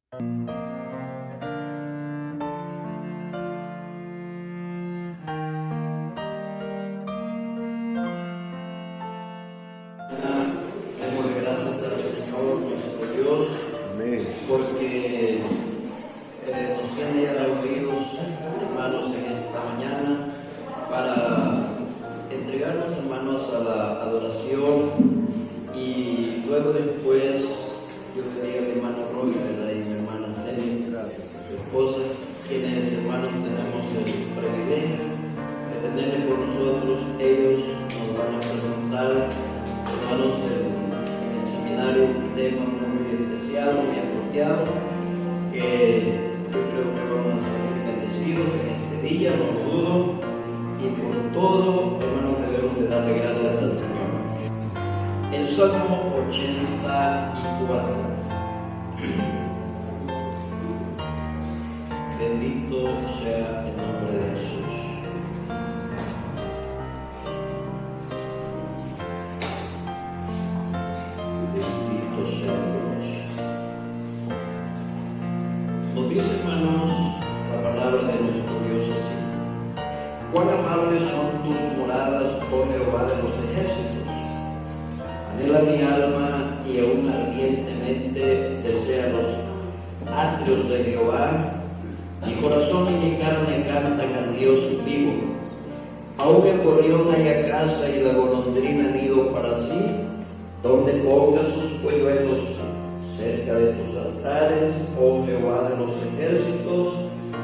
Demos gracias al Señor nuestro Dios, porque nos tiene reunidos, hermanos, en esta mañana para entregarnos, hermanos, a la adoración. Y luego después yo le digo a mi hermano Roy, ¿verdad? Y mi hermana Celi, su esposa, quienes, hermanos, tenemos el privilegio de tenerle con nosotros. Ellos nos van a presentar, hermanos, en el seminario un tema muy especial, muy apropiado, que yo creo que vamos a ser bendecidos en este día, no lo dudo, y por todo, hermanos, debemos de darle gracias al Señor. El Salmo 84. Bendito sea el nombre de Jesús. Bendito sea Dios. Nos dice, hermanos, la palabra de nuestro Dios así: cuán amables son tus moradas, oh Jehová de los ejércitos. Anhela mi alma y aún ardientemente desea los atrios de Jehová. Mi corazón y mi carne cantan al Dios vivo. Aún el gorrión haya casa y la golondrina nido para sí, donde ponga sus polluelos cerca de tus altares, oh Jehová de los ejércitos,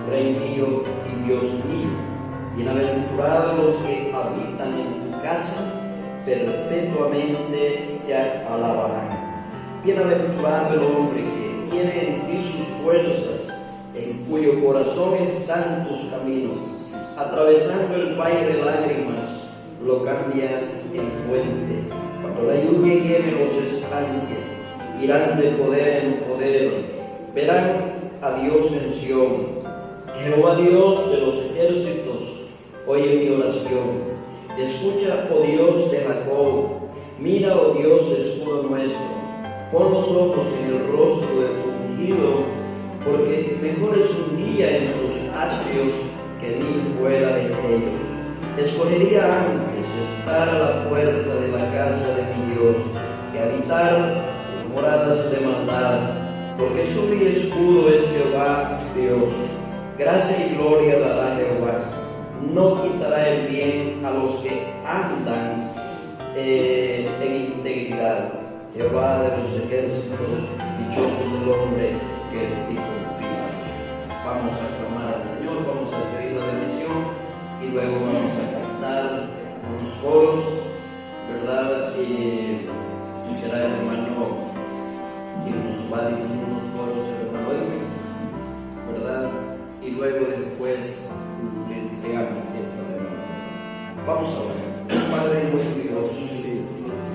Rey mío y Dios mío. Bienaventurados los que habitan en tu casa, perpetuamente te alabarán. Bienaventurado el hombre que tiene en ti sus fuerzas, en cuyo corazón están tus caminos. Atravesando el valle de lágrimas, lo cambia en fuente. Cuando la lluvia llene los estanques, irán de poder en poder, verán a Dios en Sión. Jehová Dios de los ejércitos, oye mi oración. Escucha, oh Dios de Jacob, mira, oh Dios, escudo nuestro. Pon los ojos en el rostro de tu ungido, porque mejor es un día en tus atrios que 1000 fuera de ellos. Escogería antes estar a la puerta de la casa de mi Dios, que habitar en moradas de maldad, porque su mi escudo es Jehová Dios. Gracia y gloria dará Jehová. No quitará el bien a los que andan en integridad. Jehová de los ejércitos, dichoso es el hombre que en ti confía. Vamos a clamar al Señor, vamos a pedir la bendición y luego vamos a cantar unos coros, ¿verdad? Y será el hermano que nos va a dirigir unos coros, el hermano Edwin, ¿verdad? Y luego después le entregamos esta verdad. Vamos a orar. Padre nuestro Dios,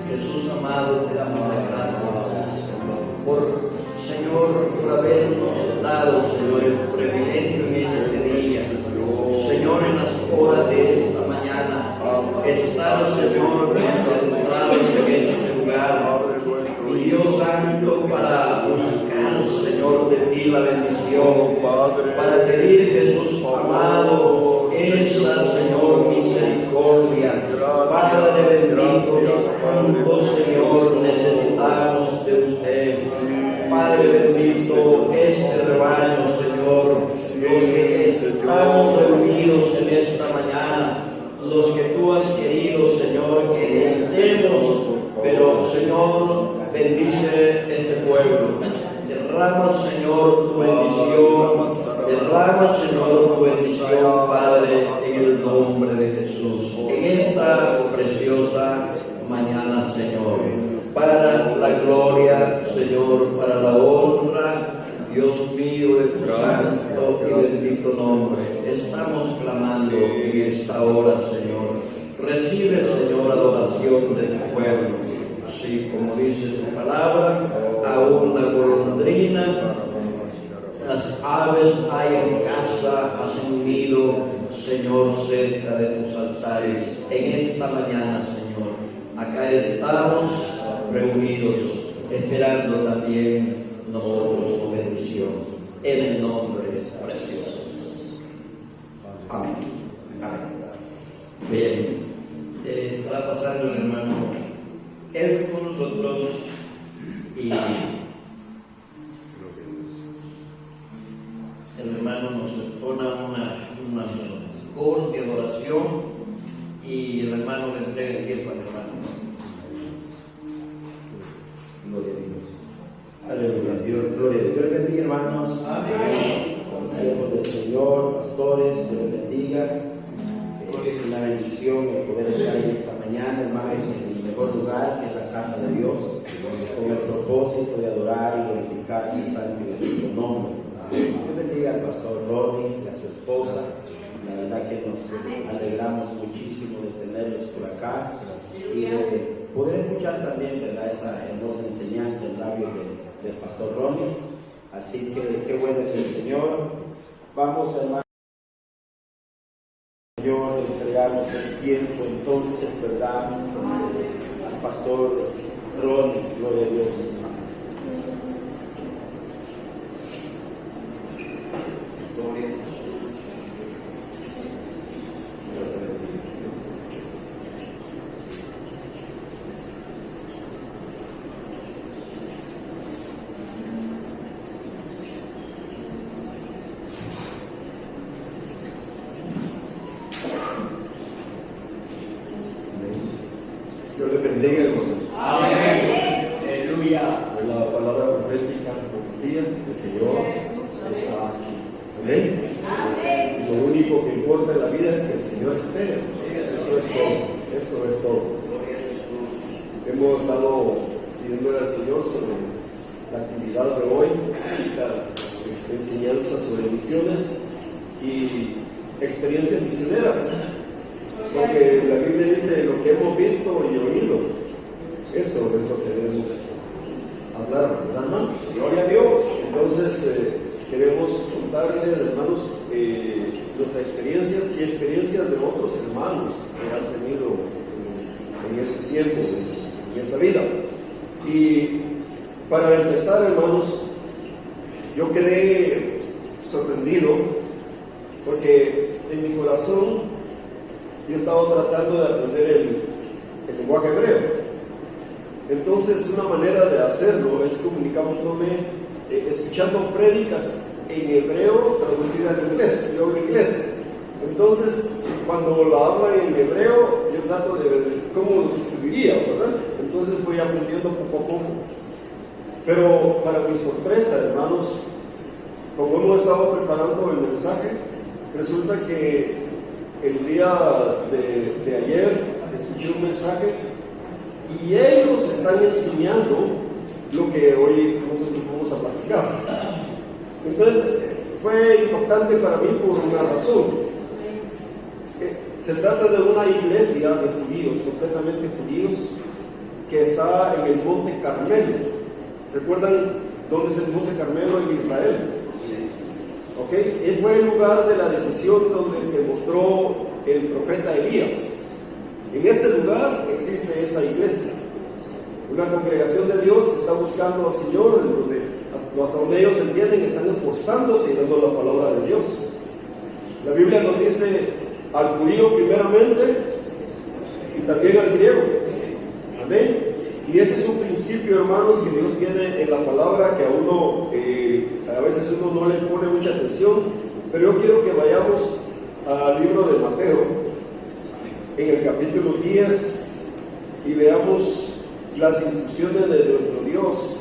Jesús amado, te damos las gracias por, Señor, por habernos dado, Señor, el privilegio en este día, Señor, en las horas de esta mañana, estar, Señor, concentrados en este lugar, mi Dios Santo, para buscar, Señor, de ti la bendición, para pedir, Jesús amado, esa, Señor, misericordia. Padre bendito, cuánto, Señor, necesitamos de usted. Padre bendito, este rebaño, Señor, los que estamos reunidos en esta mañana, los que tú has querido, Señor, que estemos, pero, Señor, bendice este pueblo. Derrama, Señor, tu bendición. Derrama, Señor, tu bendición, Padre, en el nombre de Jesús. En esta preciosa mañana, Señor, para la gloria, Señor, para la honra, Dios mío, de tu santo y bendito nombre, estamos clamando en esta hora, Señor. Recibe, Señor, adoración de tu pueblo. Sí, como dice tu palabra, aún la golondrina, las aves hay en casa, hacen nido, Señor, cerca de tus altares. En esta mañana, Señor, acá estamos reunidos, esperando también nosotros con bendición, en el nombre precioso. Amén. Amén. Bien, estará pasando el hermano él con nosotros y el hermano nos entona una coro de adoración y el hermano le entrega el tiempo al hermano. Gloria a Dios. Aleluya, Señor, gloria a Dios. Dios les bendiga, hermanos. Amén. Siervos del Señor, pastores, Dios les bendiga. Es una bendición el poder estar en esta mañana, hermanos, en el mejor lugar que es la casa de Dios, con el propósito de adorar y glorificar el santo y bendito nombre. Dios bendiga al pastor Ronnie y a su esposa. La verdad que nos alegramos muchísimo de tenerlos por acá y de poder escuchar también, ¿verdad?, esa hermosa enseñanza en labios del pastor Ronnie. Así que qué bueno es el Señor. Vamos, hermanos. Señor, entregamos el tiempo entonces, ¿verdad?, al pastor Ronnie, gloria a Dios. Gloria a Jesús. Dios les bendiga, hermanos. Amén. Aleluya. La palabra profética, profecía, el Señor está aquí. Amén. Amén. Lo único que importa en la vida es que el Señor espere. Eso es todo. Eso es todo. Hemos estado pidiéndole al Señor sobre la actividad de hoy, la enseñanza sobre misiones y experiencias misioneras. Porque la Biblia dice lo que hemos visto y oído, eso es lo que debemos hablar, ¿verdad, hermanos? Gloria a Dios. Entonces, queremos contarles, hermanos, nuestras experiencias y experiencias de otros hermanos que han tenido en este tiempo, en esta vida. Y para empezar, hermanos, yo quedé sorprendido porque en mi corazón yo he estado tratando de aprender el lenguaje hebreo. Entonces, una manera de hacerlo es comunicándome, escuchando prédicas en hebreo traducidas en inglés. Yo hablo inglés. Entonces, cuando la hablan en hebreo, yo trato de ver cómo subiría, ¿verdad? Entonces voy aprendiendo poco a poco. Pero para mi sorpresa, hermanos, como hemos estado preparando el mensaje, resulta que el día de ayer escuché un mensaje y ellos están enseñando lo que hoy nosotros vamos a platicar. Entonces fue impactante para mí por una razón. Se trata de una iglesia de judíos, completamente judíos, que está en el Monte Carmelo. ¿Recuerdan dónde es el Monte Carmelo en Israel? Fue el lugar de la decisión donde se mostró el profeta Elías. En ese lugar existe esa iglesia, una congregación de Dios que está buscando al Señor, hasta donde ellos entienden, están esforzándose y dando la palabra de Dios. La Biblia nos dice al judío primeramente y también al griego. Amén. Y ese es un principio, hermanos, que Dios tiene en la palabra, que a uno, a veces uno no le pone mucha atención, pero yo quiero que vayamos al libro de Mateo, en el capítulo 10, y veamos las instrucciones de nuestro Dios.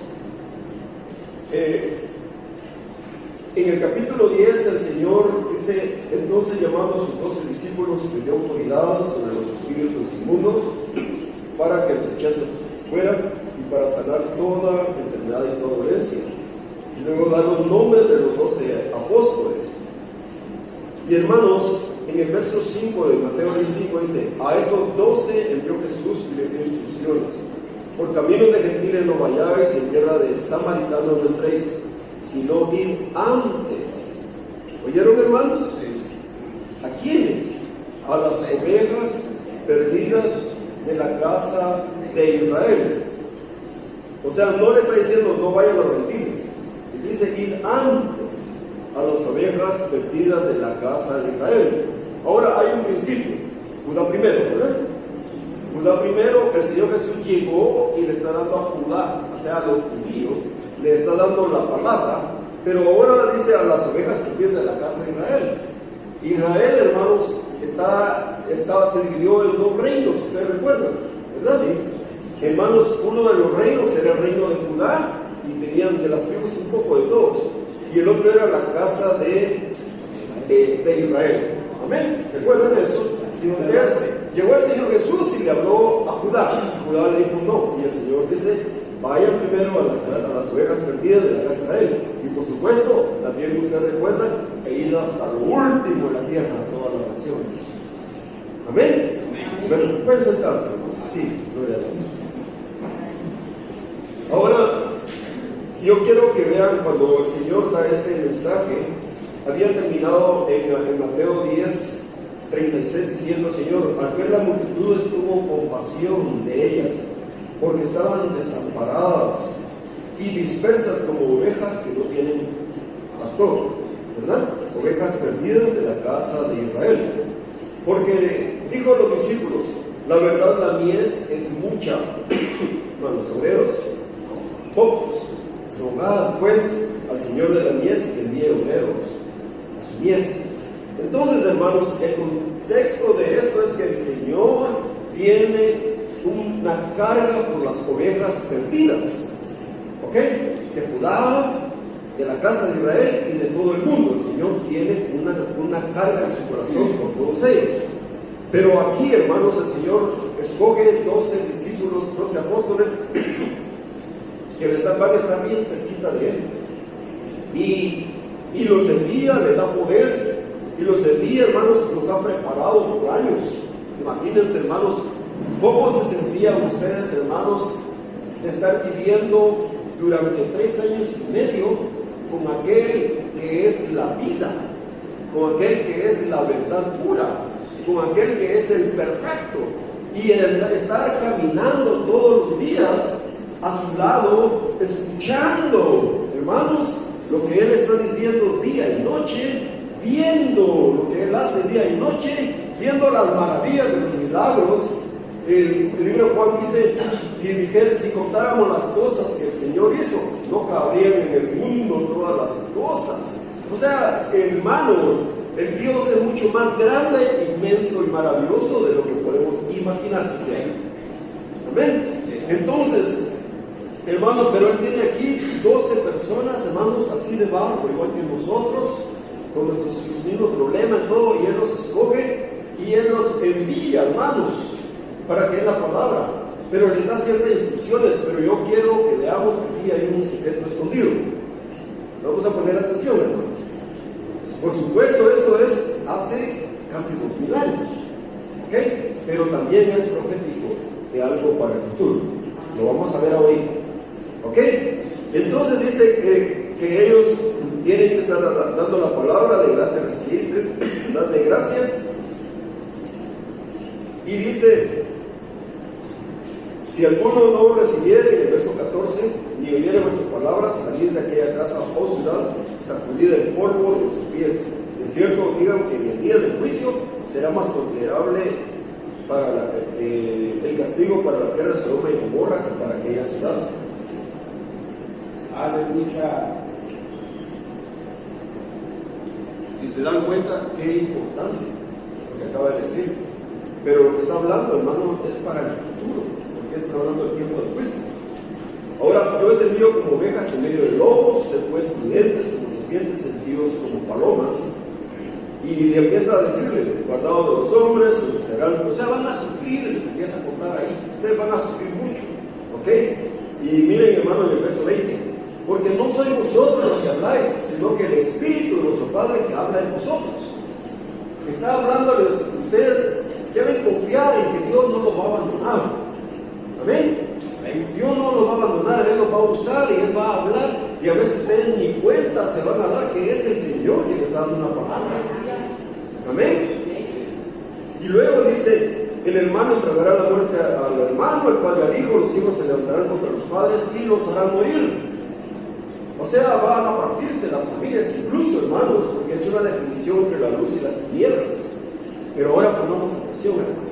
En el capítulo 10, el Señor dice: entonces, llamando a sus 12 discípulos, les dio autoridad sobre los espíritus inmundos para que los echasen fuera y para sanar toda enfermedad y toda dolencia. Y luego da los nombres de los 12 apóstoles. Y hermanos, en el verso 5 de Mateo 15 dice: a estos 12 envió Jesús y les dio instrucciones: por caminos de gentiles no vayáis, y en tierra de samaritanos no entréis, sino id antes. ¿Oyeron, hermanos? ¿A quiénes? A las ovejas perdidas de la casa de Israel. O sea, no le está diciendo no vayan a los gentiles, Y dice, ir antes a las ovejas perdidas de la casa de Israel. Ahora hay un principio. Judá primero, ¿verdad? Judá primero, el Señor Jesús llegó y le está dando a Judá, o sea, a los judíos, le está dando la palabra, pero ahora dice a las ovejas perdidas de la casa de Israel. Israel, hermanos, se dividió en dos reinos, ustedes recuerdan, ¿verdad? Hermanos, uno de los reinos era el reino de Judá, y tenían de las tribus un poco de todos, y el otro era la casa de Israel. Amén, ¿recuerdan eso? Y entonces llegó el Señor Jesús y le habló a Judá. Judá le dijo no, y el Señor dice, vayan primero a las ovejas perdidas de la casa de Israel. Y por supuesto, también ustedes recuerdan, he ido hasta lo último de la tierra, a todas las naciones. Amén. Bueno, pueden sentarse, hermanos. Sí, gloria a Dios. Ahora, yo quiero que vean cuando el Señor da este mensaje. Había terminado en Mateo 10:36 diciendo, Señor, al ver la multitud tuvo compasión de ellas, porque estaban desamparadas y dispersas como ovejas que no tienen pastor, ¿verdad? Ovejas perdidas de la casa de Israel. Porque dijo a los discípulos, la verdad la mies es mucha, mas los obreros pocos. Rogad pues al Señor de la mies que envíe obreros a su mies. Entonces, hermanos, el contexto de esto es que el Señor tiene una carga por las ovejas perdidas, ¿ok? De Judá, de la casa de Israel y de todo el mundo. El Señor tiene una carga en su corazón por todos ellos. Pero aquí, hermanos, el Señor escoge 12 discípulos, 12 apóstoles que van a estar bien cerquita de Él, y los envía, le da poder, y los envía, hermanos, los ha preparado por años. Imagínense, hermanos, ¿cómo se sentían ustedes, hermanos, de estar viviendo durante 3 años y medio con aquel que es la vida, con aquel que es la verdad pura, con aquel que es el perfecto, y el estar caminando todos los días a su lado, escuchando, hermanos, lo que Él está diciendo día y noche, viendo lo que Él hace día y noche, viendo las maravillas de los milagros? El libro de Juan dice, si contáramos las cosas que el Señor hizo, no cabrían en el mundo todas las cosas. O sea, hermanos, el Dios es mucho más grande, inmenso y maravilloso de lo que podemos imaginar siquiera. Amén. Entonces, hermanos, pero Él tiene aquí 12 personas, hermanos, así de barro, igual que nosotros, con sus mismos problemas y todo, y Él los escoge y Él los envía, hermanos, para que es la palabra, pero les da ciertas instrucciones. Pero yo quiero que veamos que aquí hay un secreto escondido. Vamos a poner atención, hermanos. Por supuesto, esto es hace casi 2000 años, ¿ok? Pero también es profético de algo para el futuro. Lo vamos a ver ahorita, ¿ok? Entonces dice que ellos tienen que estar dando la palabra de gracia, de gracia, y dice, si alguno no recibiere, en el verso 14, ni oyere vuestras palabras, salid de aquella casa o ciudad, sacudid el polvo de vuestros pies. De cierto, digan que en el día del juicio será más tolerable para el castigo para la tierra de Sodoma y Gomorra que para aquella ciudad. Aleluya. Si se dan cuenta, qué importante lo que acaba de decir. Pero lo que está hablando, hermano, es para el futuro, porque está hablando del tiempo del juicio. Ahora, yo os envío como ovejas en medio de lobos, sed pues prudentes como serpientes, sencillos como palomas. Y empieza a decirle, guardados de los hombres, serán, o sea, van a sufrir, les empieza a contar ahí, ustedes van a sufrir mucho, ¿ok? Y miren, hermano, en el verso 20, porque no sois vosotros los que habláis, sino que el Espíritu de nuestro Padre que habla en vosotros. Está hablándoles, ustedes deben confiar en que Dios no los va a abandonar. Amén. Dios no los va a abandonar, Él los va a usar y Él va a hablar, y a veces ustedes ni cuenta se van a dar que es el Señor que les está dando una palabra. Amén. Y luego dice, el hermano entregará la muerte al hermano, el padre al hijo, los hijos se levantarán contra los padres y los harán morir. O sea, van a partirse las familias, incluso, hermanos, porque es una definición entre la luz y las tinieblas. Pero ahora pongamos atención, hermanos,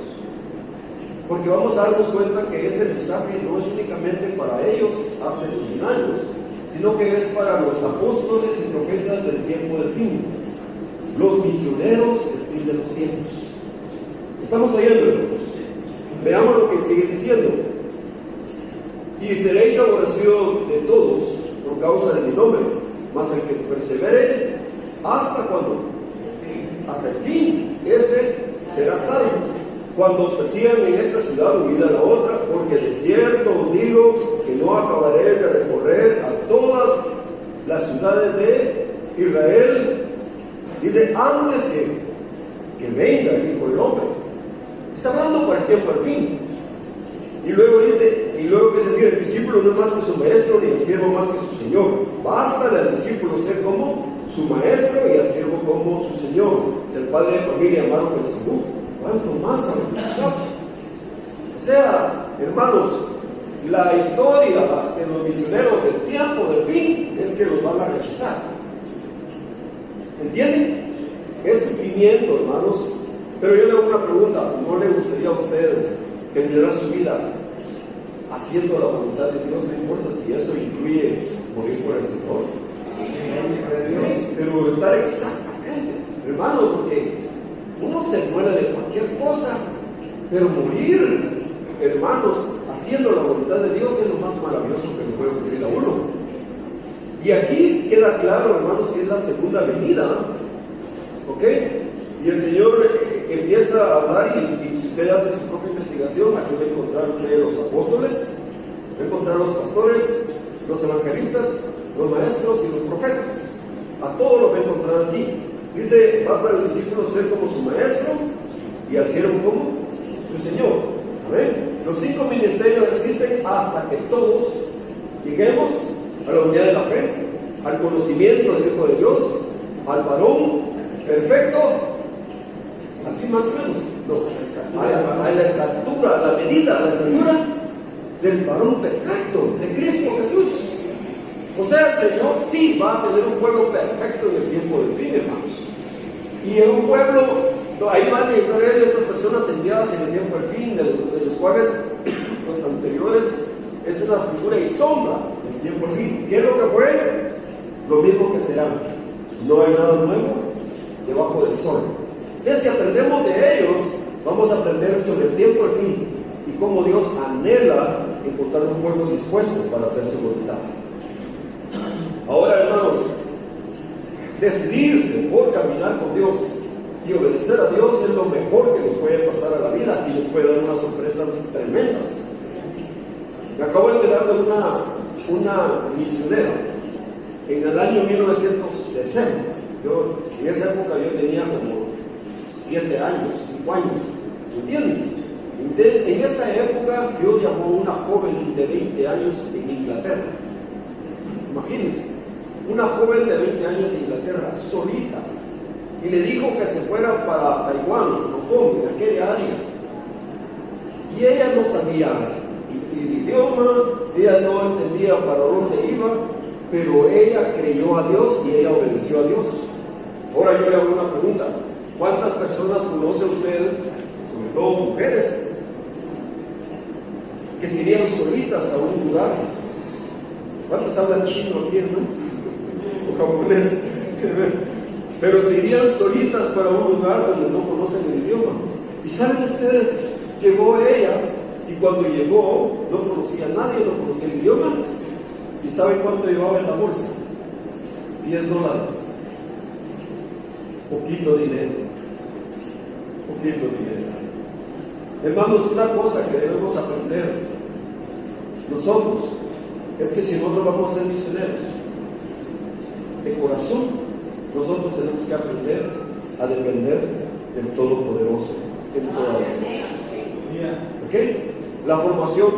porque vamos a darnos cuenta que este mensaje no es únicamente para ellos hace 2000 años, sino que es para los apóstoles y profetas del tiempo del fin, los misioneros del fin de los tiempos. ¿Estamos oyendo, hermanos? Veamos lo que sigue diciendo. Y seréis aborrecidos de todos por causa de mi nombre, mas el que persevere, ¿hasta cuándo? Hasta el fin, este será salvo. Cuando os persigan en esta ciudad, huid a la otra, porque de cierto os digo que no acabaré de recorrer a todas las ciudades de Israel. Dice, antes que venga el Hijo del Hombre. Está hablando por el tiempo al fin. Y luego dice, el discípulo no es más que su maestro, ni el siervo más que su señor. Basta al discípulo ser como su maestro y al siervo como su señor. Es el padre de familia amado por el Señor. ¿Cuánto más a la casa? O sea, hermanos, la historia de los misioneros del tiempo del fin es que los van a rechazar. ¿Entienden? Es sufrimiento, hermanos. Pero yo le hago una pregunta: ¿no le gustaría a usted terminar su vida haciendo la voluntad de Dios? No importa si eso incluye morir por el Señor. Pero estar exactamente, hermano, porque uno se muere de cualquier cosa, pero morir, hermanos, haciendo la voluntad de Dios es lo más maravilloso que le puede ocurrir a uno. Y aquí queda claro, hermanos, que es la segunda venida, ¿ok? Y el Señor empieza a hablar, y si usted hace su propia investigación, aquí va a encontrar usted los apóstoles, va a encontrar los pastores, los evangelistas, los maestros y los profetas. A todos los va a encontrar aquí. Dice, basta al discípulo ser como su maestro y al siervo como su Señor. ¿Amén? Los 5 ministerios existen hasta que todos lleguemos a la unidad de la fe, al conocimiento del Hijo de Dios, al varón perfecto, así más o menos, no, a la estatura, a la medida, a la estatura del varón perfecto, de Cristo Jesús. O sea, el Señor sí va a tener un pueblo perfecto en el tiempo del fin, hermanos. Y en un pueblo, ahí van a entrar estas personas enviadas en el tiempo del fin, de los cuales los anteriores es una figura y sombra del tiempo del fin. ¿Qué es lo que fue? Lo mismo que será. No hay nada nuevo debajo del sol. Entonces, si aprendemos de ellos, vamos a aprender sobre el tiempo del fin y cómo Dios anhela encontrar un pueblo dispuesto para hacer su voluntad. Ahora, hermanos, decidirse por caminar con Dios y obedecer a Dios es lo mejor que nos puede pasar a la vida y nos puede dar unas sorpresas tremendas. Me acabo de enterar de una misionera en el año 1960. En esa época yo tenía como 7 años, 5 años, ¿entiendes? Entonces, en esa época Dios llamó a una joven de 20 años en Inglaterra. Imagínense, una joven de 20 años en Inglaterra, solita, y le dijo que se fuera para Taiwán, Hong Kong, en aquella área. Y ella no sabía el idioma, ella no entendía para dónde iba, pero ella creyó a Dios y ella obedeció a Dios. Ahora yo le hago una pregunta: ¿cuántas personas conoce usted, sobre todo mujeres, que se irían solitas a un lugar? ¿Cuántos hablan chino aquí, no? O japonés. Pero se irían solitas para un lugar donde no conocen el idioma. Y saben ustedes, llegó ella, y cuando llegó no conocía a nadie, no conocía el idioma. ¿Y saben cuánto llevaba en la bolsa? $10. Poquito dinero. Poquito dinero. Hermanos, una cosa que debemos aprender nosotros es que si nosotros vamos a ser misioneros de corazón, nosotros tenemos que aprender a depender del Todopoderoso en todas las cosas. ¿Okay? La formación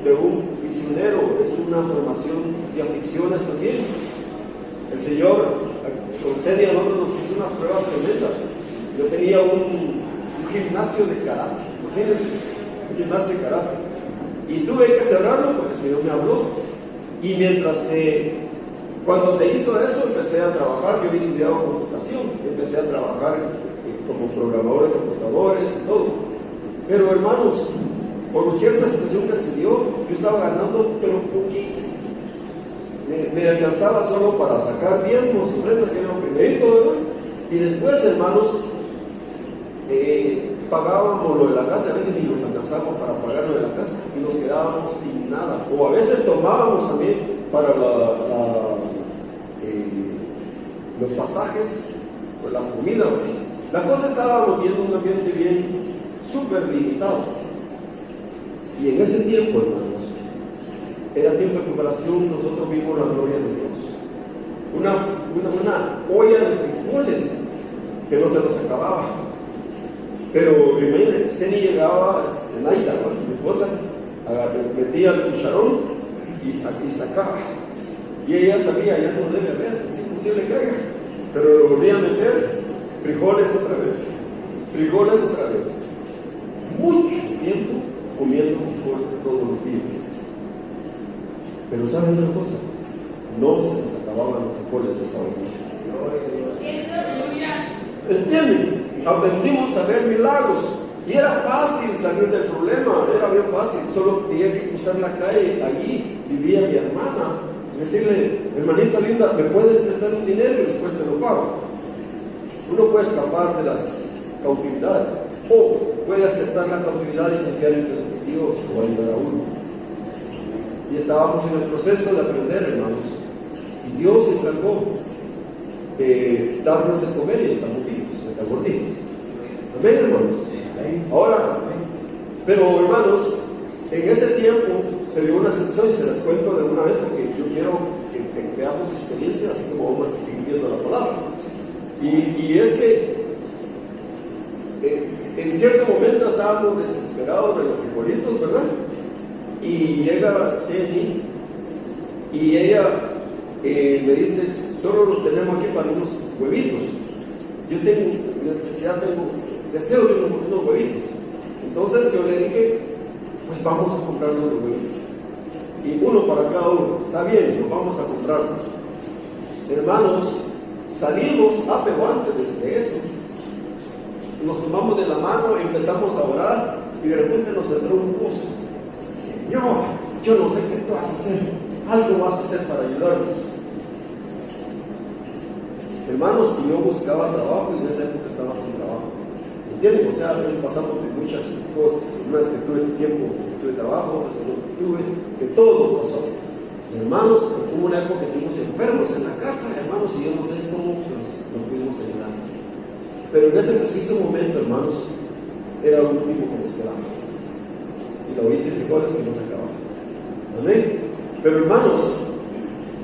de un misionero es una formación de aflicciones también. El Señor con Celia nosotros nos hizo unas pruebas tremendas. Yo tenía un gimnasio de karate, imagínense, un gimnasio de karate, y tuve que cerrarlo porque el Señor me habló. Y mientras que Cuando se hizo eso, empecé a trabajar. Yo había estudiado computación, empecé a trabajar como programador de computadores y todo. Pero hermanos, por cierta situación que se dio, yo estaba ganando pero poquito. Me alcanzaba solo para sacar diezmos y ofrendas, que era lo primerito, ¿verdad? Y después, hermanos, pagábamos lo de la casa, a veces ni nos alcanzábamos para pagar lo de la casa y nos quedábamos sin nada. O a veces tomábamos también para los pasajes o la comida o así. La cosa estaba viendo un ambiente bien súper limitado. Y en ese tiempo, hermanos, era tiempo de preparación. Nosotros vimos la gloria de Dios. Una olla de frijoles que no se nos acababa. Pero imagínense, Ceni llegaba, Zenaida, mi esposa, metía el cucharón y sacaba. Y ella sabía, ya no debe haber, es imposible que haya. Pero lo volvía a meter, frijoles otra vez. Mucho tiempo comiendo frijoles todos los días. Pero ¿saben una cosa? No se nos acababan los frijoles de esa olla. ¿Entienden? Aprendimos a ver milagros. Y era fácil salir del problema, era bien fácil. Solo tenía que cruzar la calle, allí vivía mi hermana. Decirle, hermanita linda, ¿me puedes prestar un dinero y después te lo pago? Uno puede escapar de las cautividades o puede aceptar la cautividad y confiar en Dios o ayudar a uno. Y estábamos en el proceso de aprender, hermanos, y Dios se encargó de darnos de comer y estamos vivos, estamos gorditos. Amén, hermanos. Ahora, pero hermanos, en ese tiempo se dio una situación, y se las cuento de una vez porque yo quiero que veamos experiencias así como vamos a seguir viendo la palabra. Y es que en cierto momento estábamos desesperados de los frijolitos, ¿verdad? Y llega Ceni y ella me dice, solo lo tenemos aquí para unos huevitos. Yo tengo necesidad, tengo deseo de unos huevitos. Entonces yo le dije, pues vamos a comprar unos huevitos. Y uno para cada uno. Está bien, los vamos a comprarlos. Hermanos, salimos, pero antes de eso, nos tomamos de la mano, empezamos a orar y de repente nos entró un gozo. Señor, yo no sé qué tú vas a hacer, algo vas a hacer para ayudarnos. Hermanos, y yo buscaba trabajo y en esa época estaba sin trabajo. ¿Entienden? O sea, pasamos por muchas cosas. Una vez que tuve tiempo, tuve trabajo, tuve, que todo nos pasó. Hermanos, hubo una época que estuvimos enfermos en la casa, hermanos, y yo no sé cómo nos pudimos ayudar. Pero en ese preciso momento, hermanos, era lo único que nos quedaba. Y la ollita de frijoles que nos acababa. ¿Amén? Pero hermanos,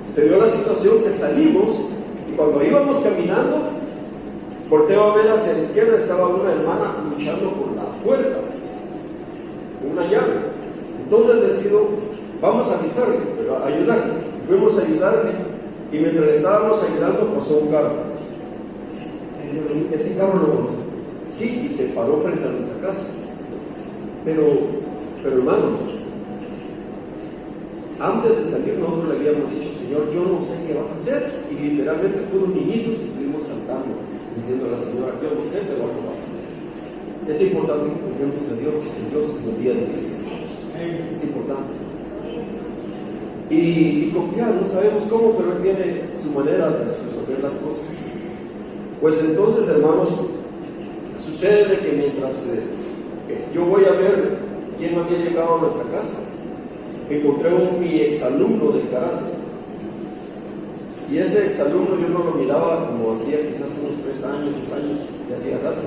se dio la situación que salimos y cuando íbamos caminando, volteo a ver hacia la izquierda, estaba una hermana luchando con la puerta, con una llave. Entonces decido, vamos a avisarle, pero a ayudarle. Fuimos a ayudarle y mientras le estábamos ayudando pasó un carro. Ese carro lo vamos a hacer. Sí, y se paró frente a nuestra casa. Pero hermanos, antes de salir nosotros le habíamos dicho, Señor, yo no sé qué vas a hacer. Y literalmente fueron niñitos que estuvimos saltando, diciendo a la señora, yo no sé, pero algo vas a hacer. Es importante que confiemos en Dios en los días difíciles. Es importante. Y confiar, no sabemos cómo, pero Él tiene su manera de resolver las cosas. Pues entonces, hermanos, sucede que mientras yo voy a ver quién había llegado a nuestra casa, encontré mi exalumno del karate. Y ese exalumno yo no lo miraba como hacía quizás unos 3 años, 2 años, y hacía rato.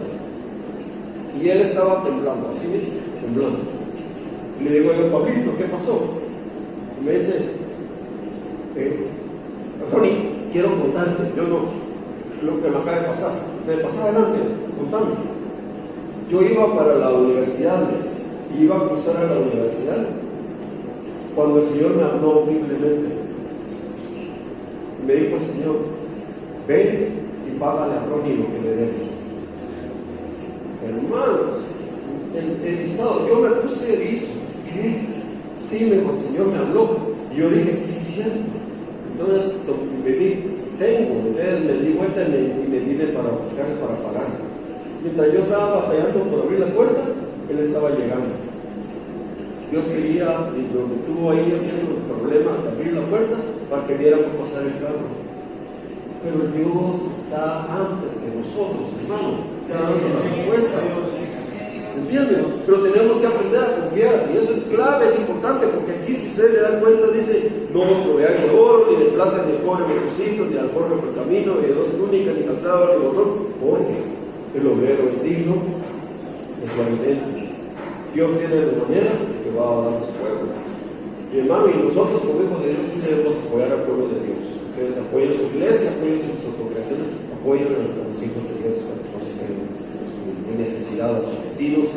Y él estaba temblando, así mismo, temblando. Y le digo yo, Pablito, ¿qué pasó? Y me dice, Ronnie, quiero contarte, yo no, lo que me acaba de pasar. Me pasaba adelante, contame. Yo iba para la universidad, y iba a cruzar a la universidad, cuando el Señor me habló horriblemente. Me dijo el Señor, ven y págale a Ronnie lo que le debes. Hermanos, erizado, yo me puse erizo. ¿Qué? Sí, me dijo, el Señor me habló. Y yo dije, sí, cierto. Entonces, entonces me di vuelta y me vine para buscar, para parar. Mientras yo estaba batallando por abrir la puerta, él estaba llegando. Dios quería, y lo que tuvo ahí habiendo el problema de abrir la puerta para que viéramos pasar el carro. Pero Dios está antes que nosotros, hermanos, está dando la respuesta. ¿Entienden? Pero tenemos que aprender a confiar, y eso es clave, es importante, porque aquí, si ustedes le dan cuenta, dice: no os proveáis de oro, ni de plata, ni de cobre, ni de cositos, ni de alforja por el camino, ni de dos túnicas, ni calzado, ni bordón, porque el obrero es digno de su alimento. Dios tiene de maneras que va a dar a su pueblo. Y hermano, y nosotros como hijos de Dios sí debemos apoyar al pueblo de Dios. Ustedes apoyen su iglesia, apoyen sus congregaciones, apoyen a los hijos de Dios cuando estén en necesidad, a sus vecinos.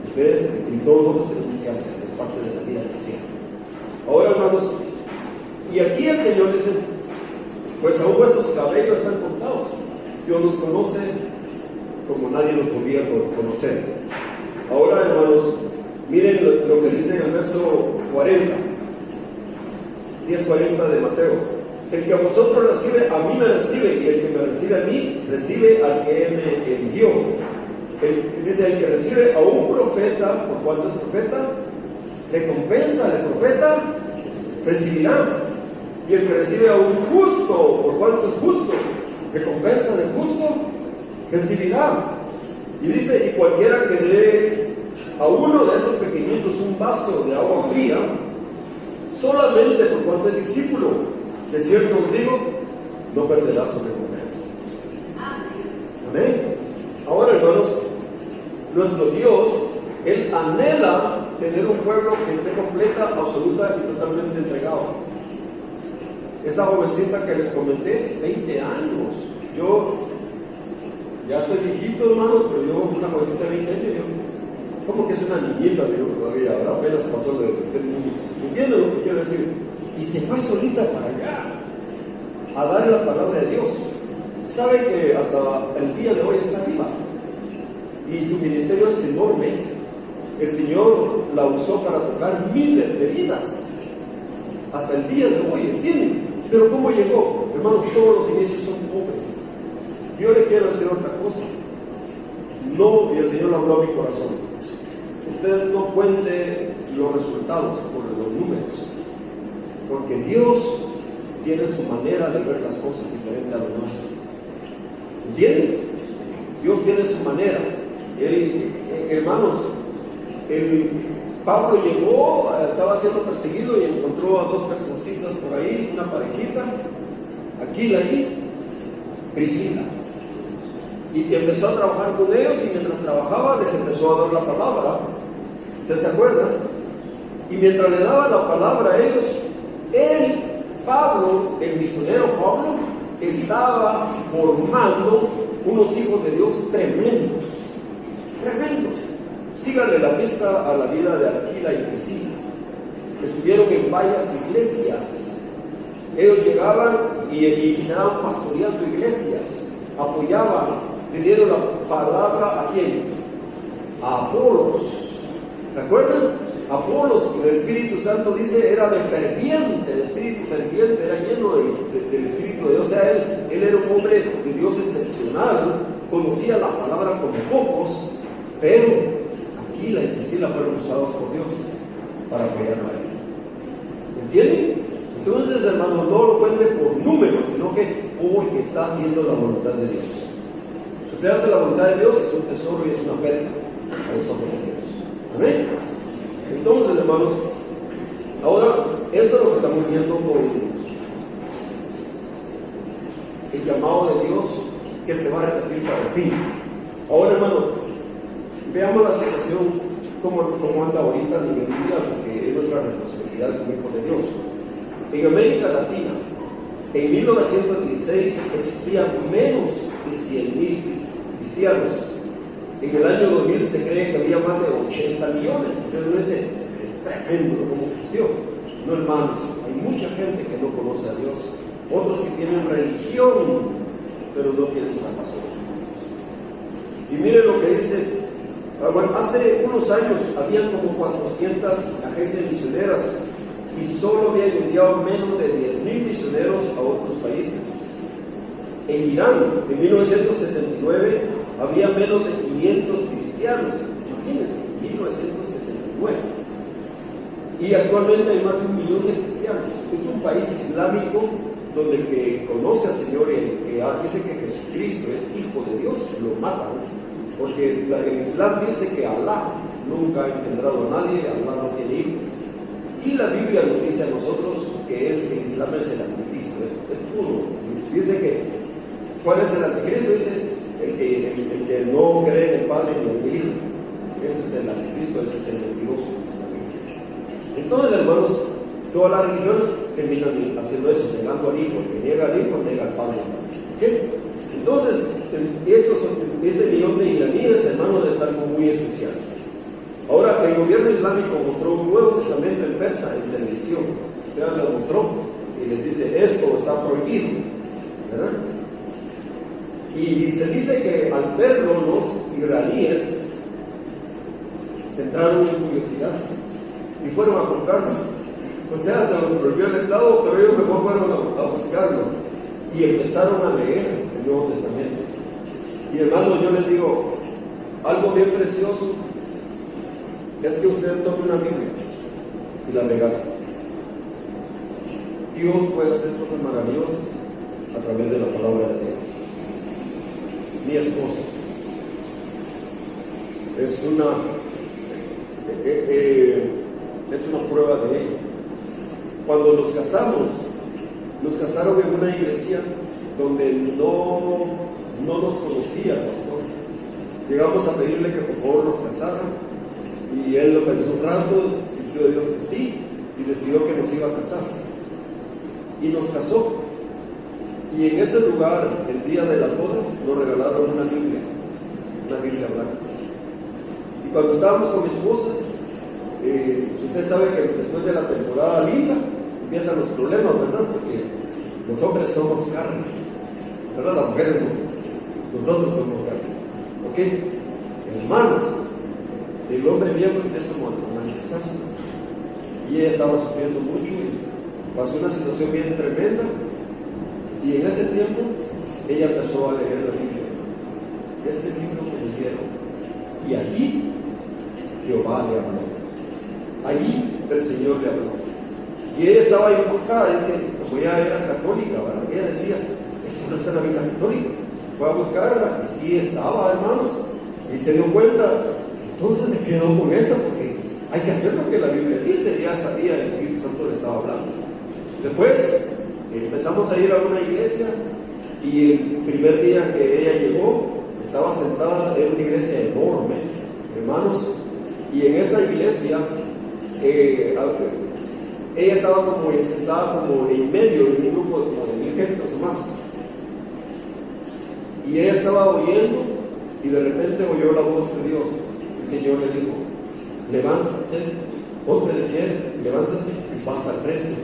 Ustedes y todos nosotros tenemos que hacer, es parte de la vida cristiana. Ahora, hermanos, y aquí el Señor dice: pues aún vuestros cabellos están contados. Dios nos conoce como nadie nos podía conocer. Ahora, hermanos, miren lo que dice en el verso 40, 10:40 de Mateo: el que a vosotros recibe, a mí me recibe, y el que me recibe a mí, recibe al que Él me envió. Dice: el que recibe a un profeta, ¿por cuánto es profeta? Recompensa al profeta recibirá. Y el que recibe a un justo, ¿por cuánto es justo? Recompensa del justo recibirá. Y dice: y cualquiera que dé a uno de esos pequeñitos un vaso de agua fría, solamente por cuanto es discípulo, de cierto os digo, no perderá su recompensa. Amén. Ahora, hermanos, nuestro Dios, Él anhela tener un pueblo que esté completa, absoluta y totalmente entregado. Esa jovencita que les comenté, 20 años. Yo ya estoy viejito, hermano, pero yo, una jovencita de 20 años, ¿cómo que es una niñita? Digo, todavía, ¿verdad? Apenas pasó de ser niño. ¿Entienden lo que quiero decir? Y se fue solita para allá a dar la palabra de Dios. Sabe que hasta el día de hoy está viva y su ministerio es enorme. El Señor la usó para tocar miles de vidas hasta el día de hoy, ¿entienden? Pero ¿cómo llegó? Hermanos, todos los inicios son pobres. Yo le quiero decir otra cosa. No, y el Señor habló a mi corazón: usted no cuente los resultados por los números, porque Dios tiene su manera de ver las cosas diferente a lo nuestro. ¿Entienden? Dios tiene su manera. Hermanos, Pablo llegó, estaba siendo perseguido y encontró a dos personcitas por ahí, una parejita, Aquila y Priscila. Y empezó a trabajar con ellos, y mientras trabajaba les empezó a dar la palabra. ¿Ustedes se acuerdan? Y mientras le daba la palabra a ellos, Pablo, el misionero Pablo, estaba formando unos hijos de Dios tremendos. Síganle la pista a la vida de Aquila y Priscila. Estuvieron en varias iglesias. Ellos llegaban y se quedaban pastoreando iglesias, apoyaban, le dieron la palabra ¿a quién? A Apolos. ¿Se acuerdan? Apolos, el Espíritu Santo dice, era de ferviente, de espíritu ferviente, era lleno del Espíritu de Dios. O sea, él era un hombre de Dios excepcional, conocía la palabra como pocos, pero Aquila y Priscila fueron usados por Dios para apoyarlo a él. ¿Entienden? Entonces, hermano, no lo cuente por números, sino que porque está haciendo la voluntad de Dios. Si usted hace la voluntad de Dios, es un tesoro y es una perla a los ojos de Dios. Amén. Entonces, hermanos, ahora esto es lo que estamos viendo con el llamado de Dios que se va a repetir para el fin. Ahora, hermanos, veamos la situación como anda ahorita a nivel mundial, porque es nuestra responsabilidad como hijos de Dios. En América Latina, en 1916 existían menos de 100,000 cristianos. En el año 2000 se cree que había más de 80 millones. Entonces, es tremendo cómo creció. No, hermanos, hay mucha gente que no conoce a Dios. Otros que tienen religión, pero no tienen salvación. Y miren lo que dice. Bueno, hace unos años habían como 400 agencias misioneras y solo habían enviado menos de 10,000 misioneros a otros países. En Irán, en 1979, había menos de 500 cristianos. Imagínense, 1979. Y actualmente hay más de 1 millón de cristianos. Es un país islámico donde el que conoce al Señor y el que dice que Jesucristo es Hijo de Dios, lo matan. Porque el Islam dice que Alá nunca ha engendrado a nadie, Alá no tiene hijo. Y la Biblia nos dice a nosotros que el Islam es el anticristo, es puro. Dice que, ¿cuál es el anticristo? Dice el que no cree en el Padre ni en el Hijo. Ese es el anticristo, ese es el mentiroso. Entonces, hermanos, todas las religiones terminan haciendo eso, negando al Hijo. El que niega al Hijo, niega al Padre. ¿Okay? Entonces, este millón de iraníes, hermanos, es algo muy especial. Ahora, el gobierno islámico mostró un Nuevo Testamento en persa en televisión. O sea, lo mostró y les dice, esto está prohibido, ¿verdad? Y se dice que al verlo los iraníes se entraron en curiosidad y fueron a buscarlo. O sea, se los prohibió el Estado, pero ellos mejor fueron a buscarlo y empezaron a leer el Nuevo Testamento. Y hermanos, yo les digo, algo bien precioso es que usted tome una Biblia y la regale. Dios puede hacer cosas maravillosas a través de la palabra de Dios. Mi esposa es una prueba de ello. Cuando nos casaron en una iglesia donde no nos conocía el pastor. Llegamos a pedirle que por favor nos casara y él lo pensó un rato, sintió de Dios que sí y decidió que nos iba a casar y nos casó. Y en ese lugar, el día de la boda, nos regalaron una Biblia blanca. Y cuando estábamos con mi esposa, usted sabe que después de la temporada linda empiezan los problemas, ¿verdad? Porque los hombres somos carne, ¿verdad? Las mujeres no, nosotros somos carne. ¿Ok? Hermanos, el hombre viejo empieza a manifestarse. Y ella estaba sufriendo mucho y pasó una situación bien tremenda. Y en ese tiempo, ella empezó a leer la Biblia. Ese libro que le dieron. Y allí, Jehová le habló. Allí el Señor le habló. Y ella estaba enfocada, como ella era católica, ¿verdad? Ella decía, esto no está en la Biblia católica. Fue a buscarla, y sí estaba, hermanos. Y se dio cuenta, entonces me quedo con esta, porque hay que hacer lo que la Biblia dice. Ya sabía, el Espíritu Santo le estaba hablando. Después, empezamos a ir a una iglesia, y el primer día que ella llegó, estaba sentada en una iglesia enorme, hermanos, y en esa iglesia, ella estaba como sentada como en medio de un grupo de 1000 gentes o más. Y ella estaba oyendo, y de repente oyó la voz de Dios. El Señor le dijo, levántate, ponte de pie, levántate y pasa al frente.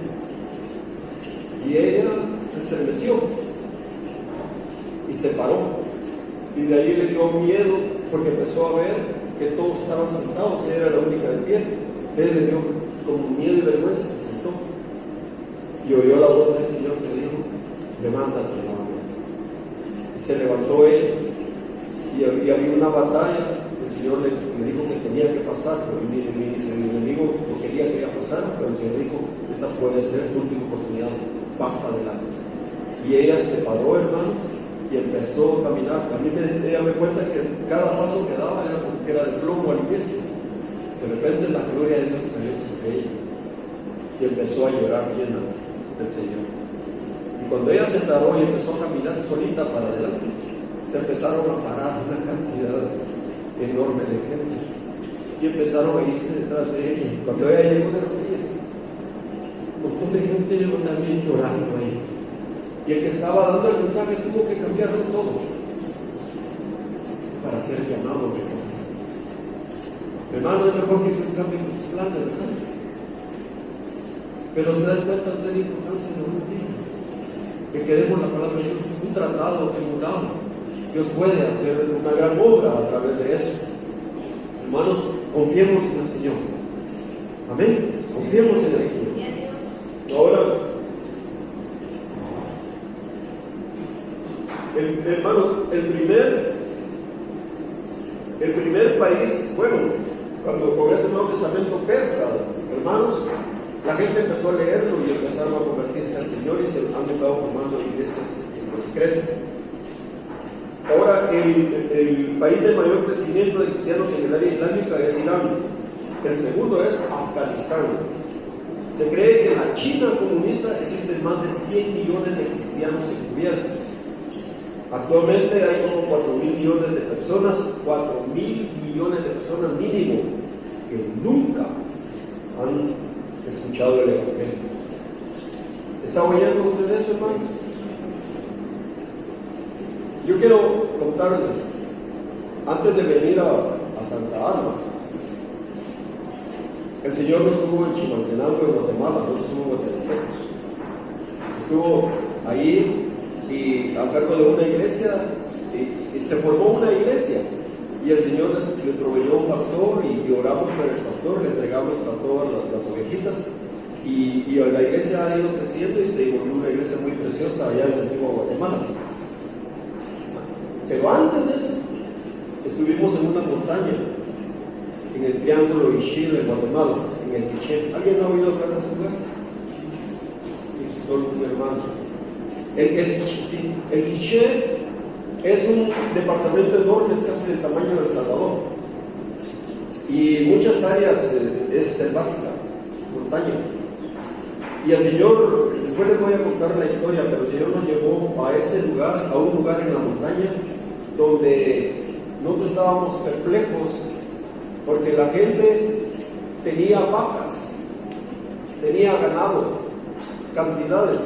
Y ella se estremeció y se paró. Y de ahí le dio miedo porque empezó a ver que todos estaban sentados, ella era la única de pie. Él le dio como miedo y vergüenza, se sentó. Y oyó la voz del Señor que dijo, levántate, levántate. Y se levantó él y había una batalla. El Señor le dijo que tenía que pasar, pero el enemigo no quería que ella pasara, pero el Señor dijo, esta puede ser tu última oportunidad, pasa adelante. Y ella se paró, hermanos, y empezó a caminar. A mí ella me cuenta que cada paso que daba era porque era de plomo al inicio. De repente la gloria de Dios cayó sobre ella y empezó a llorar llena del Señor. Y cuando ella se paró y empezó a caminar solita para adelante, se empezaron a parar una cantidad enorme de gente y empezaron a irse detrás de ella. Cuando ella llegó de los pies, un montón de gente llegó también llorando ahí. Y el que estaba dando el mensaje tuvo que cambiarlo todo para ser llamado de Dios. Hermano, es mejor que Jesús cambie sus planes, ¿verdad? Pero se dan cuenta de la importancia de un libro. Que quedemos la palabra de Dios, un tratado, un Dios puede hacer una gran obra a través de eso. Hermanos, confiemos en el Señor. Amén. Confiemos en el Señor. Ahora, Hermano, el primer país, bueno, cuando con este Nuevo Testamento persa, hermanos, la gente empezó a leerlo y empezaron a convertirse al Señor y se han estado formando iglesias en lo secreto. Ahora, el país de mayor crecimiento de cristianos en el área islámica es Irán. El segundo es Afganistán. Se cree que en la China comunista existen más de 100 millones de cristianos encubiertos. Actualmente hay como 4.000 millones de personas, 4.000 millones de personas mínimo, que nunca han escuchado el Evangelio. ¿Está oyendo usted eso, hermanos? Yo quiero contarles, antes de venir a Santa Ana, el Señor no estuvo en Chimaltenango, en Guatemala, no estuvo en Guatemala. Estuvo ahí y a cargo de una iglesia, y se formó una iglesia. Y el Señor les proveyó un pastor y oramos por el pastor, le entregamos a todas las ovejitas. Y la iglesia ha ido creciendo y se volvió una iglesia muy preciosa allá en el antiguo Guatemala. Pero antes de eso, estuvimos en una montaña, en el Triángulo Ixil de Guatemala, en el Quiché. ¿Alguien ha oído hablar de ese lugar? Sí, solo un hermano. El Quiché es un departamento enorme, es casi del tamaño de El Salvador. Y muchas áreas es selvática, montaña. Y el Señor, después les voy a contar la historia, pero el Señor nos llevó a ese lugar, a un lugar en la montaña, donde nosotros estábamos perplejos, porque la gente tenía vacas, tenía ganado, cantidades,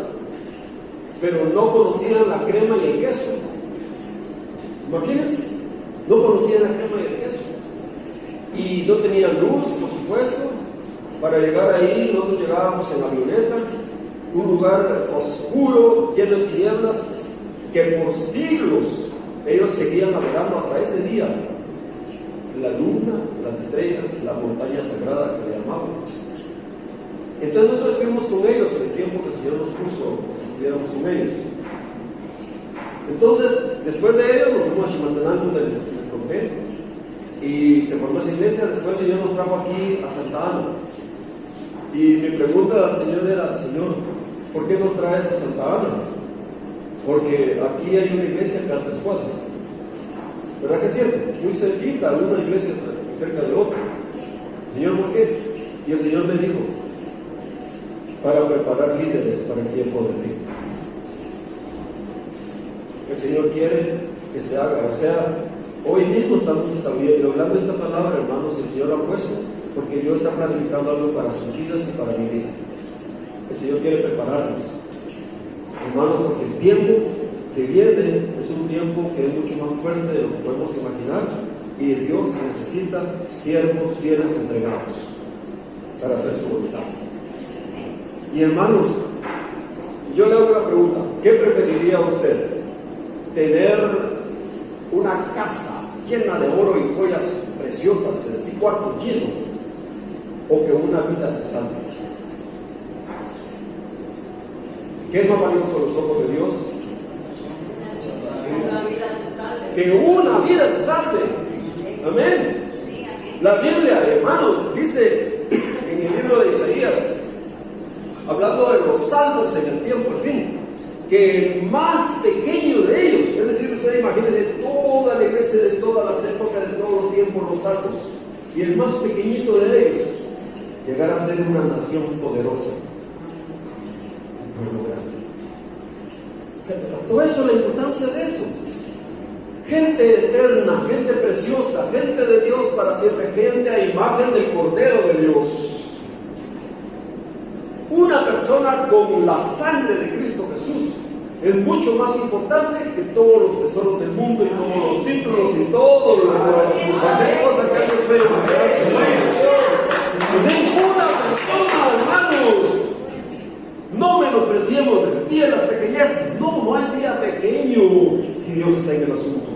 pero no conocían la crema y el queso. Imagínense, no conocían la crema y el queso. Y no tenían luz, por supuesto. Para llegar ahí, nosotros llegábamos en la avioneta, un lugar oscuro, lleno de tinieblas, que por siglos ellos seguían navegando hasta ese día. La luna, las estrellas, la montaña sagrada que le llamaban. Entonces nosotros estuvimos con ellos el tiempo que el Señor nos puso, estuviéramos con ellos. Entonces, después de ellos, nos fuimos a Chimaltenango del Comté y se formó esa iglesia. Después el Señor nos trajo aquí a Santa Ana. Y mi pregunta al Señor era: Señor, ¿por qué nos traes a Santa Ana? Porque aquí hay una iglesia cada 3 cuadras. ¿Verdad que es cierto? Muy cerquita, una iglesia cerca de otra. Señor, ¿por qué? Y el Señor me dijo: para preparar líderes para el tiempo de fin. El Señor quiere que se haga. O sea, hoy mismo estamos también hablando esta palabra, hermanos, el Señor ha puesto, porque Dios está planificando algo para sus vidas y para mi vida. El Señor quiere prepararnos, hermanos, porque el tiempo que viene es un tiempo que es mucho más fuerte de lo que podemos imaginar, y Dios necesita siervos fieles entregados para hacer su voluntad. Y hermanos, yo le hago una pregunta: ¿qué preferiría usted? ¿Tener una casa llena de oro y joyas preciosas, es decir, cuartos llenos, o que una vida se salve? ¿Qué es más valioso a los ojos de Dios? Que una vida se salve. Amén. La Biblia, hermanos, dice en el libro de Isaías, hablando de los salvos en el tiempo del fin, que el más pequeño de ellos, es decir, usted imagínese toda la iglesia de todas las épocas, de todos los tiempos, los salvos, y el más pequeñito de ellos llegará a ser una nación poderosa. Todo eso, la importancia de eso. Gente eterna, gente preciosa, gente de Dios para siempre, gente a imagen del Cordero de Dios. Una persona con la sangre de Cristo Jesús es mucho más importante que todos los tesoros del mundo y todos los títulos y todo lo cualquier cosa que alguien pueda imaginarse. Ninguna persona, hermanos, no menospreciemos el día de las pequeñezas. No hay día pequeño si Dios está en el asunto.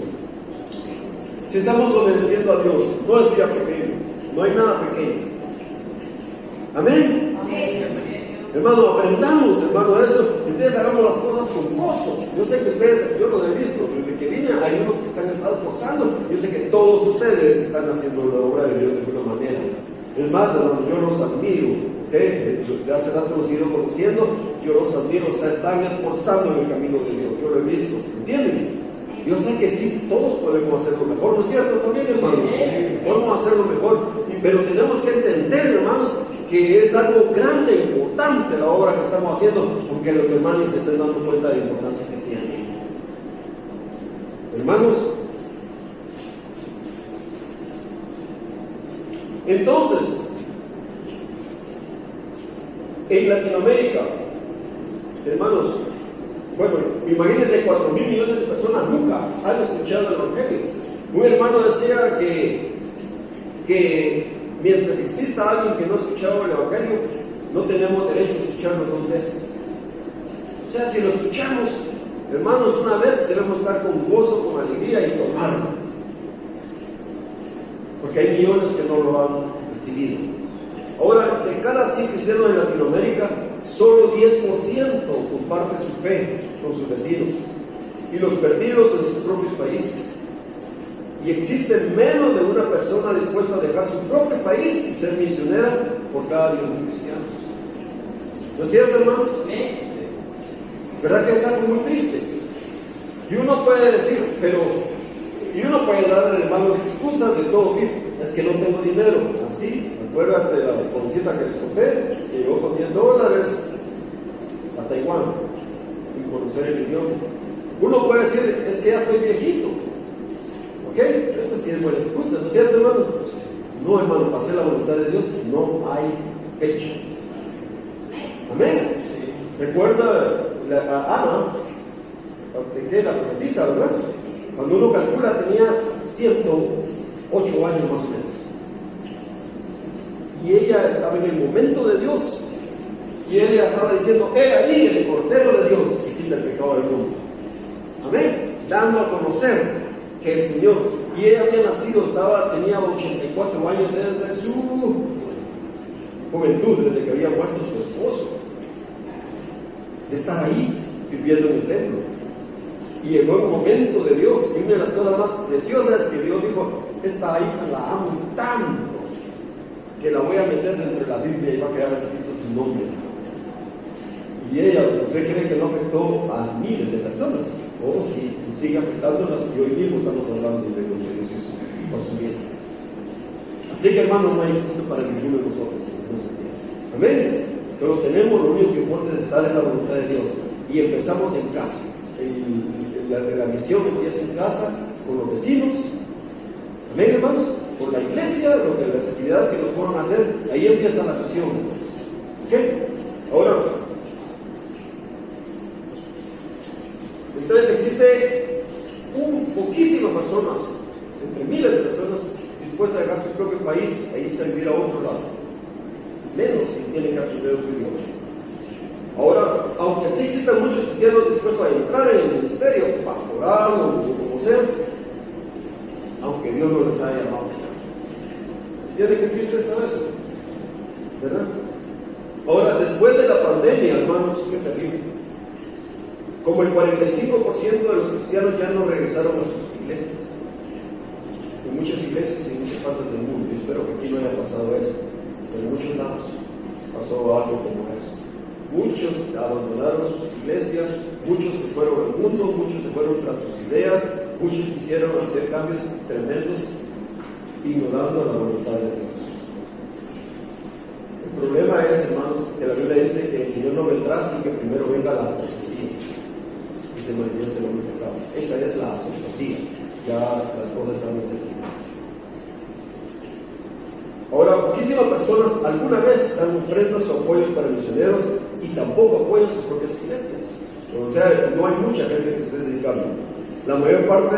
Si estamos obedeciendo a Dios, no es día pequeño, no hay nada pequeño. Amén. Hermano, aprendamos, hermano, eso. Entonces hagamos las cosas con gozo. Yo sé que ustedes, yo lo he visto, desde que vine hay unos que se han estado esforzando. Yo sé que todos ustedes están haciendo la obra de Dios de alguna manera. Es más, hermano, yo los admiro. De hace rato los he ido conociendo, yo los admiro, o sea, están esforzando en el camino de Dios. Yo lo he visto, ¿entienden? Yo sé que sí, todos podemos hacerlo mejor, ¿no es cierto? También, hermanos, podemos hacerlo mejor, pero tenemos que entender, hermanos, que es algo grande e importante la obra que estamos haciendo, aunque los demás ni se estén dando cuenta de la importancia que tiene. Hermanos, entonces, en Latinoamérica, hermanos, bueno, imagínense 4.000 millones de personas nunca han escuchado el Evangelio. Un hermano decía que mientras exista alguien que no ha escuchado el Evangelio, no tenemos derecho a escucharlo 2 veces. O sea, si lo escuchamos, hermanos, una vez debemos estar con gozo, con alegría y tomarlo. Porque hay millones que no lo han recibido. Ahora, de cada 100 cristianos en Latinoamérica, solo 10% comparte su fe con sus vecinos y los perdidos en sus propios países. Y existe menos de una persona dispuesta a dejar su propio país y ser misionera por cada 10.000 cristianos. ¿No es cierto, hermanos? ¿Verdad que es algo muy triste? Y uno puede decir, y uno puede dar, hermanos, excusas de todo tipo. Es que no tengo dinero. Así, acuérdate de la jovencita que les conté, que llegó con $10 a Taiwán, sin conocer el idioma. Uno puede decir, es que ya estoy viejito. ¿Ok? Eso sí es buena excusa, ¿no es cierto, hermano? No, hermano, para hacer la voluntad de Dios no hay fecha. Amén. Recuerda a Ana, que la profetisa, ¿verdad? Cuando uno calcula, tenía 108 años más o menos. Y ella estaba en el momento de Dios. Y ella estaba diciendo, ahí el Cordero de Dios que quita el pecado del mundo. Amén. Dando a conocer que el Señor, y ella había nacido, tenía 84 años desde su juventud, desde que había muerto su esposo, de estar ahí sirviendo en el templo. Y llegó el momento de Dios, y una de las cosas más preciosas es que Dios dijo, esta hija la amo tanto que la voy a meter dentro de la Biblia y va a quedar escrito su nombre. Y ella, ¿usted cree que no afectó a miles de personas? Oh, sí, y sigue afectándolas, y hoy mismo estamos hablando de lo que Dios hizo por su vida. Así que, hermanos, no hay excusa para ninguno de nosotros. Amén. Pero tenemos, lo único que importa es estar en la voluntad de Dios. Y empezamos en casa. La misión empieza en casa, con los vecinos. Amén, hermanos. Por la iglesia, las actividades que nos fueron a hacer, ahí empieza la misión. ¿Ok? Ahora, entonces existe poquísimas personas, entre miles de personas, dispuestas a dejar su propio país e irse a vivir a otro lado. Menos si tienen que aprender otro idioma. Ahora, aunque sí existan muchos cristianos dispuestos a entrar en el ministerio pastoral o como sea, aunque Dios no les haya llamado. ¿Entienden qué triste es eso? ¿Verdad? Ahora, después de la pandemia, hermanos, qué terrible. Como el 45% de los cristianos ya no regresaron a sus iglesias. En muchas iglesias y en muchas partes del mundo. Yo espero que aquí no haya pasado eso. Pero en muchos lados pasó algo como eso. Muchos abandonaron sus iglesias, muchos se fueron al mundo, muchos se fueron tras sus ideas, muchos quisieron hacer cambios tremendos, ignorando la voluntad de Dios. El problema es, hermanos, que la Biblia dice que el Señor no vendrá sin que primero venga la apostasía y se manifieste el hombre pecado. Esa es la apostasía. Ya las cosas están muy cerca. Ahora, poquísimas personas alguna vez dan ofrendas o apoyos para misioneros y tampoco apoyan sus propias iglesias. O sea, no hay mucha gente que esté dedicando. La mayor parte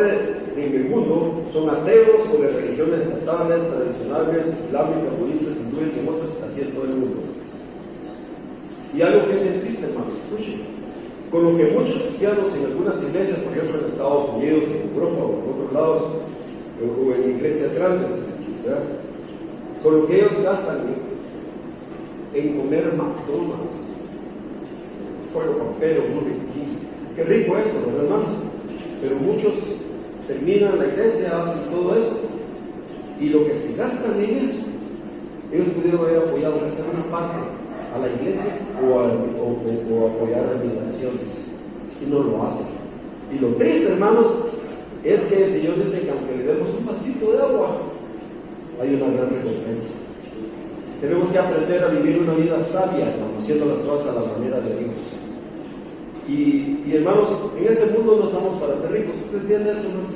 en el mundo son ateos o de religiones estatales, tradicionales, islámicas, budistas, hindúes y otros, así en todo el mundo. Y algo que es bien triste, hermanos, escuchen. Con lo que muchos cristianos en algunas iglesias, por ejemplo en Estados Unidos, en Europa o en otros lados, o en iglesias grandes, ¿verdad? Con lo que ellos gastan en comer McDonald's, pollo campero, Burger King, ¿ok? Qué rico eso, ¿verdad, hermanos? Pero muchos terminan la iglesia, hacen todo eso, y lo que se gastan en eso, ellos pudieron haber apoyado, hacer una parte a la iglesia o apoyar a las migraciones, y no lo hacen. Y lo triste, hermanos, es que el Señor dice que aunque le demos un vasito de agua, hay una gran recompensa. Tenemos que aprender a vivir una vida sabia, haciendo las cosas a la manera de Dios. Y hermanos, en este mundo no estamos para ser ricos, ¿usted entiende eso, hermanos?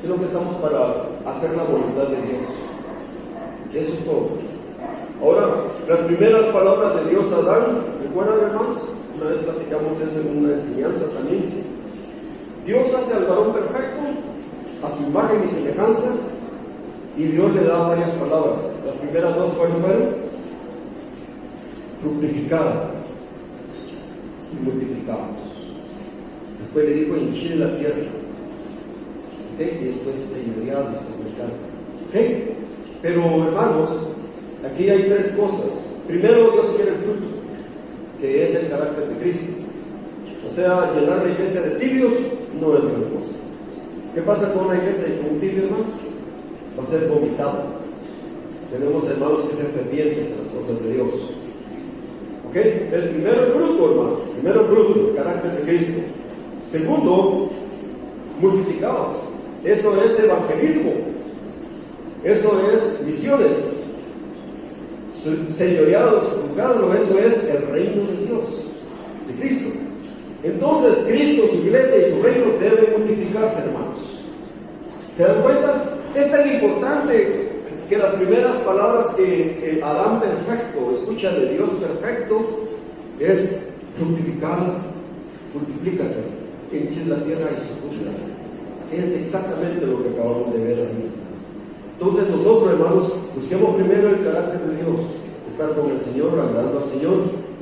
Sino que estamos para hacer la voluntad de Dios. Eso es todo. Ahora, las primeras palabras de Dios a Adán, ¿recuerdan, hermanos? Una vez platicamos eso en una enseñanza también. Dios hace al varón perfecto, a su imagen y semejanza, y Dios le da varias palabras. Las primeras dos, ¿cuáles fueron? Fructificad y multiplicados. Después le dijo hinchid la tierra, y después señoread y multiplicad. Pero hermanos, aquí hay tres cosas. Primero, Dios quiere el fruto, que es el carácter de Cristo. O sea, llenar la iglesia de tibios no es gran cosa. ¿Qué pasa con una iglesia con un tibio, hermanos? Va a ser vomitado. Tenemos, hermanos, que ser fervientes en las cosas de Dios. ¿Ok? El primero fruto, hermanos. Primero fruto, el carácter de Cristo. Segundo, multiplicados. Eso es evangelismo. Eso es misiones. Señoreado, juzgado, eso es el reino de Dios, de Cristo. Entonces, Cristo, su iglesia y su reino deben multiplicarse, hermanos. ¿Se dan cuenta? Es tan importante que las primeras palabras que Adán perfecto escucha de Dios perfecto es fructificar, multiplícate, enche la tierra y su cúpula. Es exactamente lo que acabamos de ver ahí. Entonces nosotros, hermanos, busquemos primero el carácter de Dios, estar con el Señor, agradando al Señor,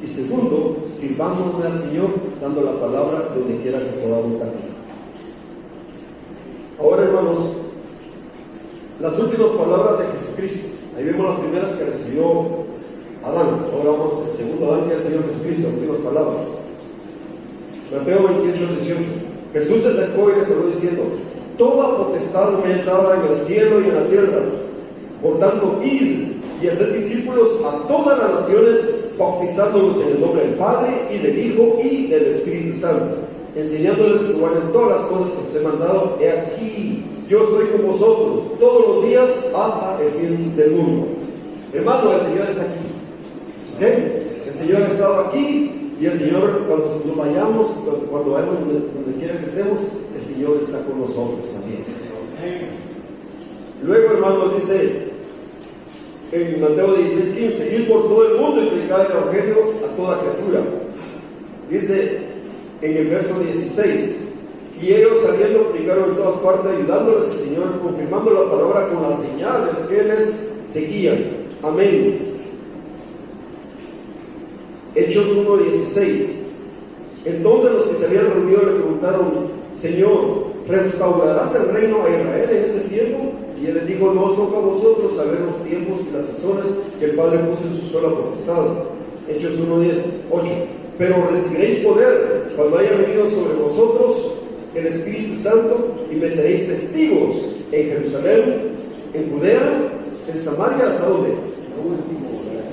y segundo, sirvámonos al Señor, dando la palabra donde quiera que podamos dar. Ahora, hermanos, las últimas palabras de Jesucristo. Ahí vemos las primeras que recibió Adán. Ahora vamos al segundo Adán que es el Señor Jesucristo, las últimas palabras. Mateo 28:18. Jesús se acercó y les habló diciendo: toda potestad me es dada en el cielo y en la tierra. Por tanto, id y haced discípulos a todas las naciones, bautizándolos en el nombre del Padre y del Hijo y del Espíritu Santo, enseñándoles que guarden todas las cosas que os he mandado. He aquí, yo estoy con vosotros todos los días hasta el fin del mundo. Hermano, el Señor está aquí. ¿Okay? El Señor ha estado aquí. Y el Señor, cuando nos vayamos, cuando vayamos donde quiera que estemos, el Señor está con nosotros también. Luego, hermanos, dice en Mateo 16:15: ir por todo el mundo y predicar el Evangelio a toda criatura. Dice en el verso 16: y ellos saliendo predicaron en todas partes, ayudándoles al Señor, confirmando la palabra con las señales que les seguían. Amén. Hechos 1:16. Entonces los que se habían reunido le preguntaron: Señor, ¿restaurarás el reino a Israel en ese tiempo? Y él les dijo: no os toca a vosotros saber los tiempos y las sazones que el Padre puso en su sola potestad. Hechos 1:8. Pero recibiréis poder cuando haya venido sobre vosotros el Espíritu Santo, y me seréis testigos en Jerusalén, en Judea, en Samaria, ¿hasta dónde?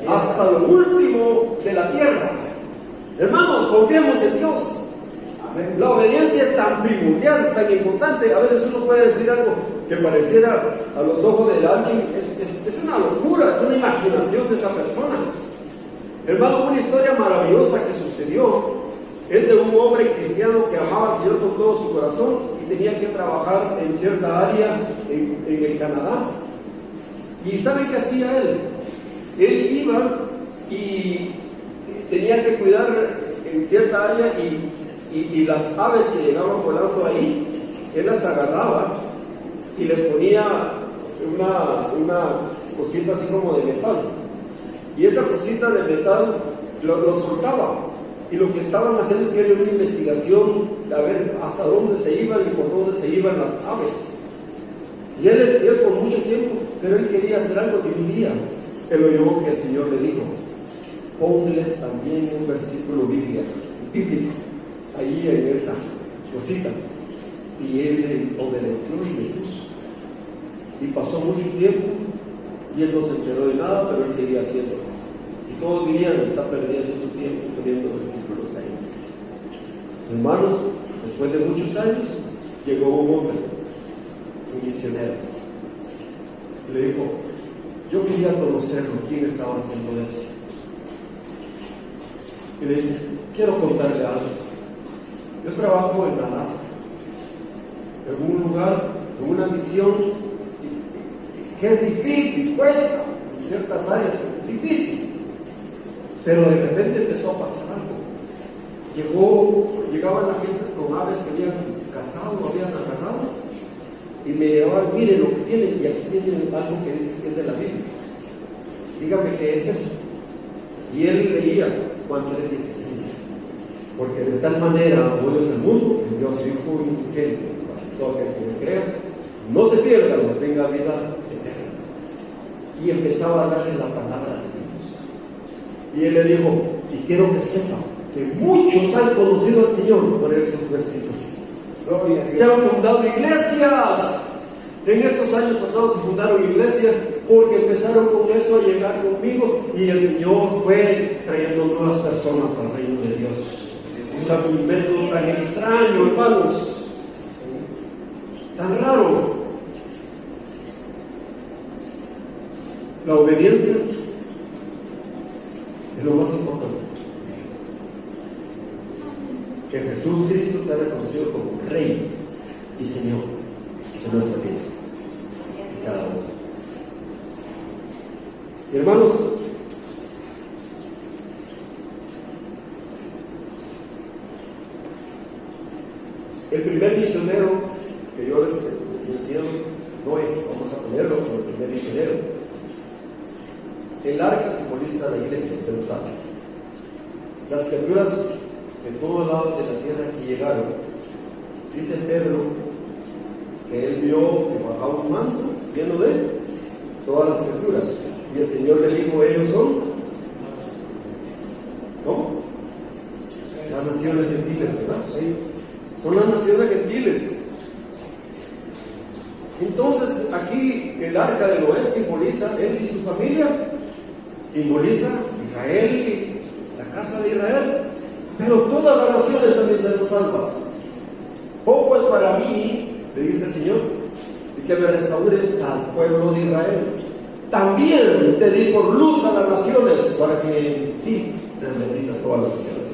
Hasta lo último de la tierra. Hermanos, confiemos en Dios. La obediencia es tan primordial, tan importante. A veces uno puede decir algo que pareciera a los ojos de alguien, es una locura, es una imaginación de esa persona. Hermano, una historia maravillosa que sucedió es de un hombre cristiano que amaba al Señor con todo su corazón y tenía que trabajar en cierta área en el Canadá. ¿Y saben qué hacía él? Él iba y tenía que cuidar en cierta área y las aves que llegaban volando ahí, él las agarraba y les ponía una cosita así como de metal. Y esa cosita de metal lo soltaba. Y lo que estaban haciendo es que había una investigación a ver hasta dónde se iban y por dónde se iban las aves. Y él por mucho tiempo, pero él quería hacer algo que un día él oyó que el Señor le dijo: ponles también un versículo bíblico ahí en esa cosita. Y él obedeció y le puso. Y pasó mucho tiempo y él no se enteró de nada, pero él seguía haciendo. Y todos dirían, está perdiendo su tiempo poniendo versículos ahí. Hermanos, después de muchos años, llegó un hombre, un misionero. Y le dijo, yo quería conocerlo, quién estaba haciendo eso. Y le dije, quiero contarle algo. Yo trabajo en Alaska, en un lugar, en una misión que es difícil, cuesta, en ciertas áreas, difícil. Pero de repente empezó a pasar algo. Llegaban las gentes con aves que habían cazado, habían agarrado, y me llevaban, miren lo que tienen, y aquí tienen algo que dice que es de la Biblia. Dígame qué es eso. Y él leía Juan 3:16. Porque de tal manera amó Dios el mundo, que Dios dijo unigénito, para todo aquel que le crea, no se pierda, mas tenga vida eterna. Y empezaba a darle la palabra de Dios. Y él le dijo, y quiero que sepa que muchos han conocido al Señor por esos versículos. Se han fundado iglesias. En estos años pasados se fundaron iglesias porque empezaron con eso a llegar conmigo y el Señor fue trayendo nuevas personas al reino de Dios. Usando un método tan extraño, hermanos, tan raro. La obediencia es lo más importante. Que Jesús Cristo sea reconocido como Rey y Señor de nuestras vidas. Y cada uno. Y hermanos, el primer misionero que yo les menciono, Noé, vamos a ponerlo como el primer misionero. El arca simboliza la iglesia de Jerusalén. Las criaturas de todos lados de la tierra que llegaron, dice Pedro que él vio que bajaba un manto lleno de todas las criaturas. Y el Señor le dijo, ellos son, ¿cómo? Las naciones gentiles, ¿verdad? Sí. Son las naciones gentiles. Entonces aquí el arca de Noé simboliza él y su familia, simboliza Israel y la casa de Israel, pero todas las naciones también serán salvas. Poco es para mí, le dice el Señor, y que me restaures al pueblo de Israel. También te di por luz a las naciones para que en ti sean benditas todas las naciones.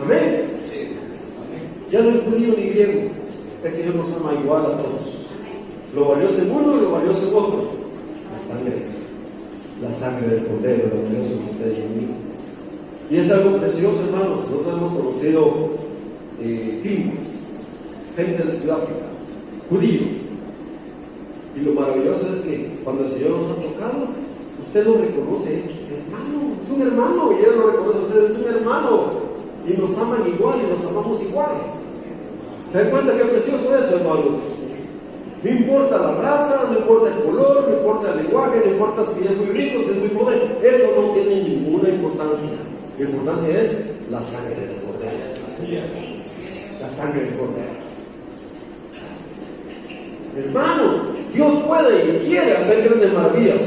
Amén. Ya no hay judío ni griego, el Señor nos ama igual a todos. Lo valioso en uno y lo valioso en otro. La sangre del Cordero, lo valioso en usted y en mí. Y es algo precioso, hermanos. Nosotros hemos conocido gringos, gente de Sudáfrica, judíos. Y lo maravilloso es que cuando el Señor nos ha tocado, usted lo reconoce, es hermano, es un hermano, y Él lo reconoce, usted es un hermano. Y nos aman igual y nos amamos igual. ¿Se dan cuenta qué precioso es eso, hermanos? No importa la raza, no importa el color, no importa el lenguaje, no importa si es muy rico, si es muy pobre, eso no tiene ninguna importancia. La importancia es la sangre del Cordero. La sangre del Cordero. Hermano, Dios puede y quiere hacer grandes maravillas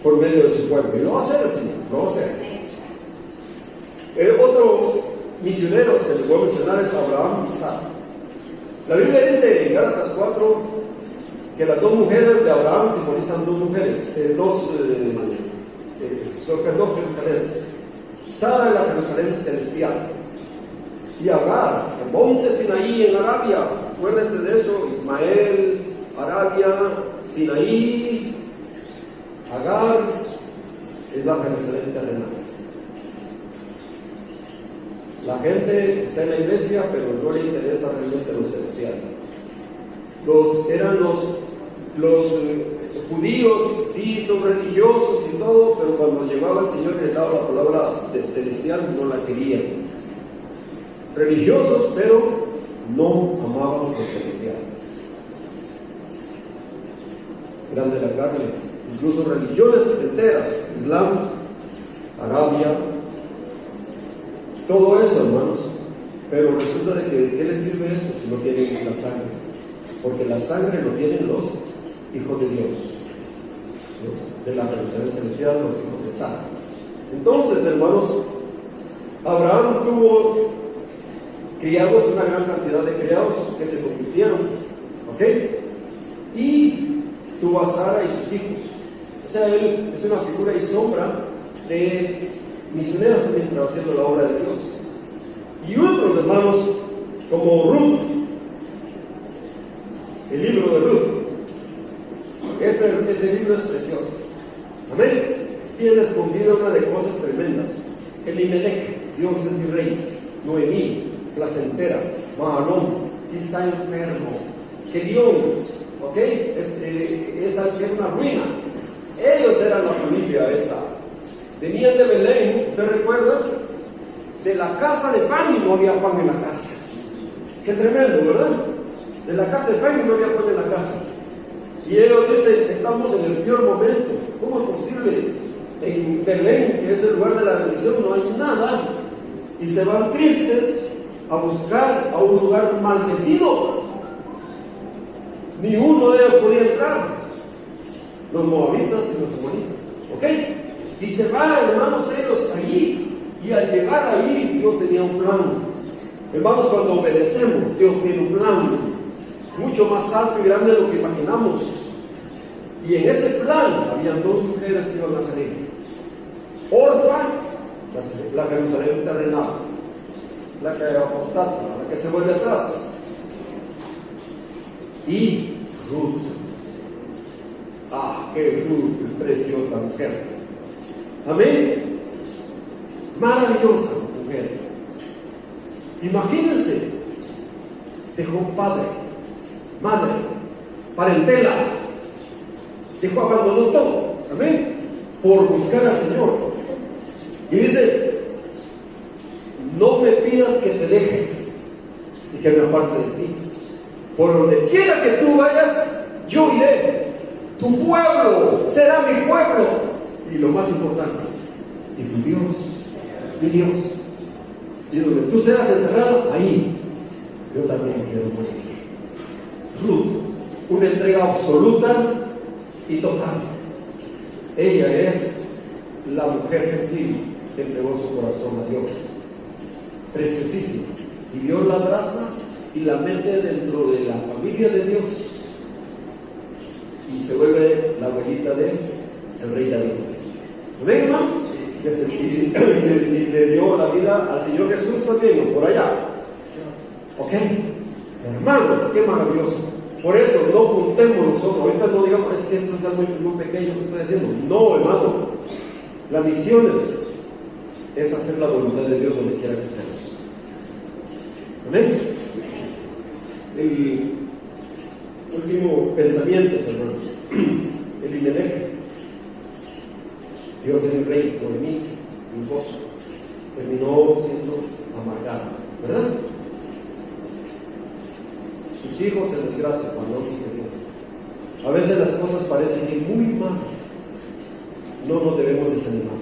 por medio de su pueblo. Y lo va a hacer, Señor, lo va a hacer. El otro misionero que les voy a mencionar es Abraham y Sara. La Biblia dice en Gálatas 4 que las dos mujeres de Abraham simbolizan dos mujeres, dos Jerusalén. Sara es la Jerusalén celestial. Y Agar, el monte Sinaí en Arabia, acuérdense de eso, Ismael, Arabia, Sinaí, Agar es la Jerusalén terrenal. La gente está en la iglesia, pero no le interesa realmente lo celestial. Eran los judíos, sí, son religiosos y todo, pero cuando llegaba el Señor y les daba la palabra celestial, no la querían. Religiosos, pero no amaban lo celestial. Eran de la carne, incluso religiones enteras, Islam, Arabia. Todo eso, hermanos, Pero resulta de que ¿de qué les sirve eso si no tienen la sangre? Porque la sangre lo tienen los hijos de Dios, los de la Jerusalén celestial, los hijos de Sara. Entonces, hermanos, Abraham tuvo criados, una gran cantidad de criados que se convirtieron, ¿ok? Y tuvo a Sara y sus hijos. O sea, él es una figura y sombra de misioneros también haciendo la obra de Dios. Y otros hermanos, como Ruth, el libro de Ruth, ese libro es precioso. Amén. Tiene escondida una de cosas tremendas. Elimelech, Dios es mi rey. Noemí, placentera. Mahalón, está enfermo. Gedión, ¿ok? Era una ruina. Ellos eran la familia esa. Venían de Belén, ¿usted recuerda? De la casa de pan y no había pan en la casa. Qué tremendo, ¿verdad? De la casa de pan y no había pan en la casa. Y ellos dicen, estamos en el peor momento. ¿Cómo es posible? En Belén, que es el lugar de la bendición, no hay nada. Y se van tristes a buscar a un lugar maldecido. Ni uno de ellos podía entrar. Los moabitas y los amonitas. ¿Ok? Y se van, hermanos, ellos allí. Y al llegar ahí, Dios tenía un plan. Hermanos, cuando obedecemos, Dios tiene un plan mucho más alto y grande de lo que imaginamos. Y en ese plan habían dos mujeres que iban a salir. Orfa, la Jerusalén terrenal, la que apostata, la que se vuelve atrás, y Ruth. Qué Ruth, preciosa mujer. Amén. Maravillosa mujer. Imagínense, dejó padre, madre, parentela, dejó, abandonó todo. Amén. Por buscar al Señor. Y dice, no me pidas que te deje y que me aparte de ti. Por donde quiera que tú vayas, yo iré. Tu pueblo será mi pueblo. Y lo más importante, y tu Dios, mi Dios. Y donde tú seas enterrado, ahí yo también quiero morir. Ruth, una entrega absoluta y total. Ella es la mujer gentil que entregó su corazón a Dios. Preciosísima. Y Dios la abraza y la mete dentro de la familia de Dios. Y se vuelve la abuelita del rey David. ¿Ven, hermanos? Y le dio la vida al Señor Jesús también, por allá. ¿Ok? Hermanos, qué maravilloso. Por eso no juntemos nosotros. Ahorita no digamos, es que esto es algo muy pequeño que estoy haciendo. No, hermano. La misión es hacer la voluntad de Dios donde quiera que estemos. Amén. El último pensamiento, hermanos. Elimelech, Dios es el rey, por mí, mi gozo, terminó siendo amargado, ¿verdad? Sus hijos en desgracia cuando no querían. A veces las cosas parecen ir muy mal. No nos debemos desanimar.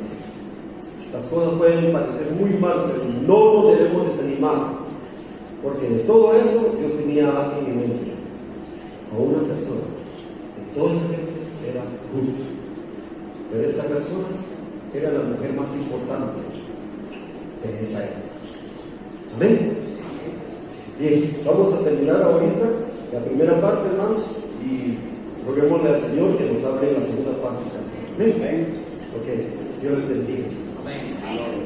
Las cosas pueden parecer muy mal, pero no nos debemos desanimar. Porque de todo eso Dios tenía a alguien en mente, a una persona. De toda esa gente era Ruth. Pero esa persona era la mujer más importante de esa época. Amén. Bien, vamos a terminar ahorita la primera parte, hermanos, y roguémosle al Señor que nos hable en la segunda parte. Amén. Ok, Dios les bendiga. Amén.